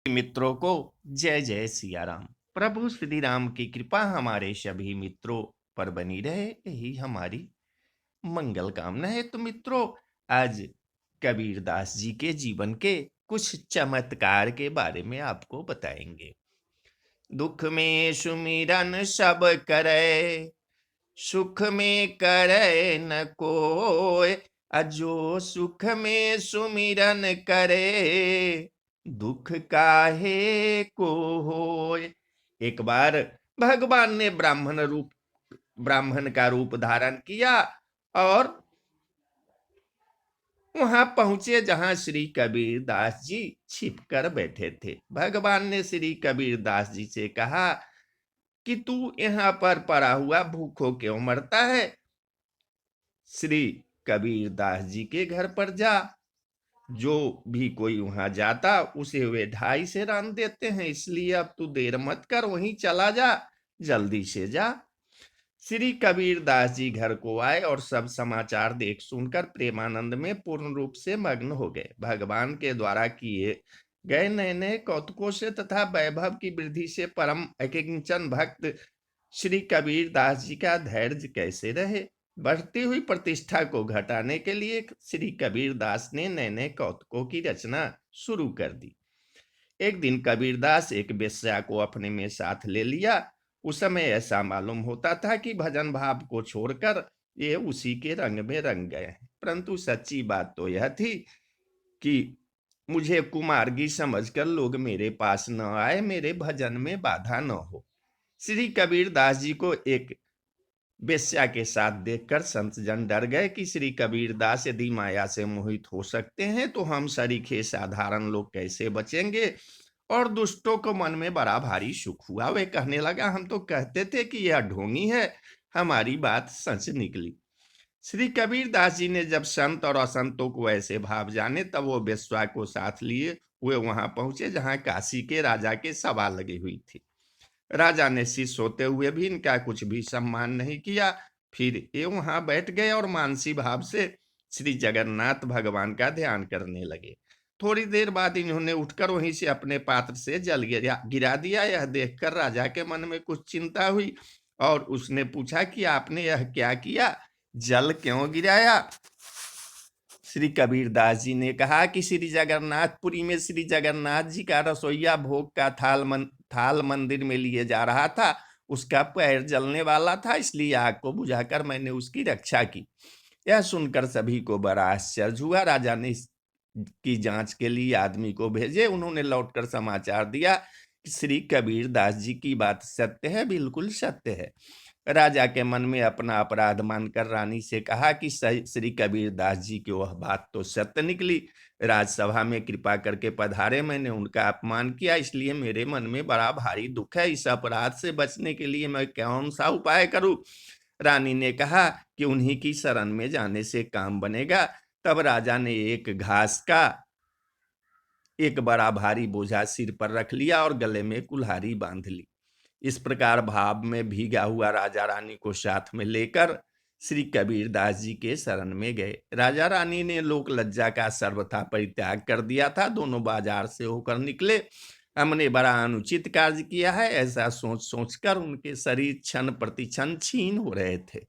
मित्रों को जय जय सिया राम। प्रभु श्री राम की कृपा हमारे सभी मित्रों पर बनी रहे, यही हमारी मंगल कामना है। तो मित्रों, आज कबीरदास जी के जीवन के कुछ चमत्कार के बारे में आपको बताएंगे। दुख में सुमिरन सब करे, सुख में करे न कोय, अजो सुख में सुमिरन करे, दुख काहे को होय। एक बार भगवान ने ब्राह्मण का रूप धारण किया और वहां पहुंचे जहां श्री कबीरदास जी छिपकर बैठे थे। भगवान ने श्री कबीरदास जी से कहा कि तू यहाँ पर पड़ा हुआ भूखों क्यों मरता है? श्री कबीरदास जी के घर पर जा, जो भी कोई वहां जाता उसे वे 2.5 सेर देते हैं, इसलिए अब तू देर मत कर, वहीं चला जा, जल्दी से जा। श्री कबीरदास जी घर को आए और सब समाचार देख सुनकर प्रेमानंद में पूर्ण रूप से मग्न हो गए। भगवान के द्वारा किए गए नए नए कौतुकों से तथा वैभव की वृद्धि से परम अकिंचन भक्त श्री कबीरदास जी का धैर्य कैसे रहे? बढ़ती हुई प्रतिष्ठा को घटाने के लिए श्री कबीरदास ने नए नए कौतुकों की रचना शुरू कर दी। एक दिन कबीरदास एक वेश्या को अपने में साथ ले लिया। उस समय ऐसा मालूम होता था कि भजन भाव को छोड़कर ये उसी के रंग में रंग गए हैं, परंतु सच्ची बात तो यह थी कि मुझे कुमार्गी समझकर लोग मेरे पास न आए, मेरे भजन में बाधा न हो। श्री कबीरदास जी को एक वेश्या के साथ देखकर संत जन डर गए कि श्री कबीरदास यदि माया से मोहित हो सकते हैं तो हम सरीखे साधारण लोग कैसे बचेंगे? और दुष्टों को मन में बड़ा भारी सुख हुआ। वे कहने लगा, हम तो कहते थे कि यह ढोंगी है, हमारी बात सच निकली। श्री कबीरदास जी ने जब संत और असंतों को ऐसे भाव जाने, तब वो वेश्या को साथ लिए हुए वहां पहुंचे जहां काशी के राजा के सभा लगी हुई थी। राजा ने शिष्य होते हुए भी इनका कुछ भी सम्मान नहीं किया। फिर ये वहां बैठ गए और मानसी भाव से श्री जगन्नाथ भगवान का ध्यान करने लगे। थोड़ी देर बाद इन्होंने उठकर वहीं से अपने पात्र से जल गिरा दिया। यह देखकर राजा के मन में कुछ चिंता हुई और उसने पूछा कि आपने यह क्या किया, जल क्यों गिराया? श्री कबीरदास जी ने कहा कि श्री जगन्नाथपुरी में श्री जगन्नाथ जी का रसोईया भोग का थाल मंदिर में लिए जा रहा था। उसका पैर जलने वाला था, इसलिए आग को बुझाकर मैंने उसकी रक्षा की। यह सुनकर सभी को बड़ा आश्चर्य हुआ। राजा ने की जांच के लिए आदमी को भेजे। उन्होंने लौटकर समाचार दिया कि श्री कबीरदास जी की बात सत्य है, बिल्कुल सत्य है। राजा के मन में अपना अपराध मानकर रानी से कहा कि श्री कबीरदास जी की वह बात तो सत्य निकली। राजसभा में कृपा करके पधारे, मैंने उनका अपमान किया, इसलिए मेरे मन में बड़ा भारी दुख है। इस अपराध से बचने के लिए मैं कौन सा उपाय करूं? रानी ने कहा कि उन्हीं की शरण में जाने से काम बनेगा। तब राजा ने एक घास का एक बड़ा भारी बोझा सिर पर रख लिया और गले में कुल्हाड़ी बांध ली। इस प्रकार भाव में भीगा हुआ राजा रानी को साथ में लेकर श्री कबीरदास जी के शरण में गए। राजा रानी ने लोक लज्जा का सर्वथा परित्याग कर दिया था। दोनों बाजार से होकर निकले। हमने बड़ा अनुचित कार्य किया है, ऐसा सोच सोचकर उनके शरीर क्षण प्रति क्षण क्षीण हो रहे थे।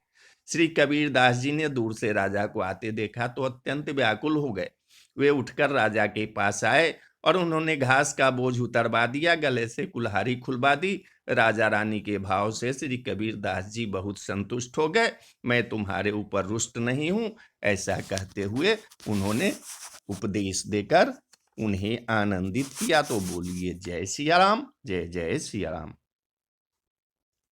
श्री कबीरदास जी ने दूर से राजा को आते देखा तो अत्यंत व्याकुल हो गए। वे उठकर राजा के पास आए और उन्होंने घास का बोझ उतरवा दिया, गले से कुल्हाड़ी खुलवा दी। राजा रानी के भाव से श्री कबीरदास जी बहुत संतुष्ट हो गए। मैं तुम्हारे ऊपर रुष्ट नहीं हूं, ऐसा कहते हुए उन्होंने उपदेश देकर उन्हें आनंदित किया। तो बोलिए जय सिया राम, जय जय सिया राम।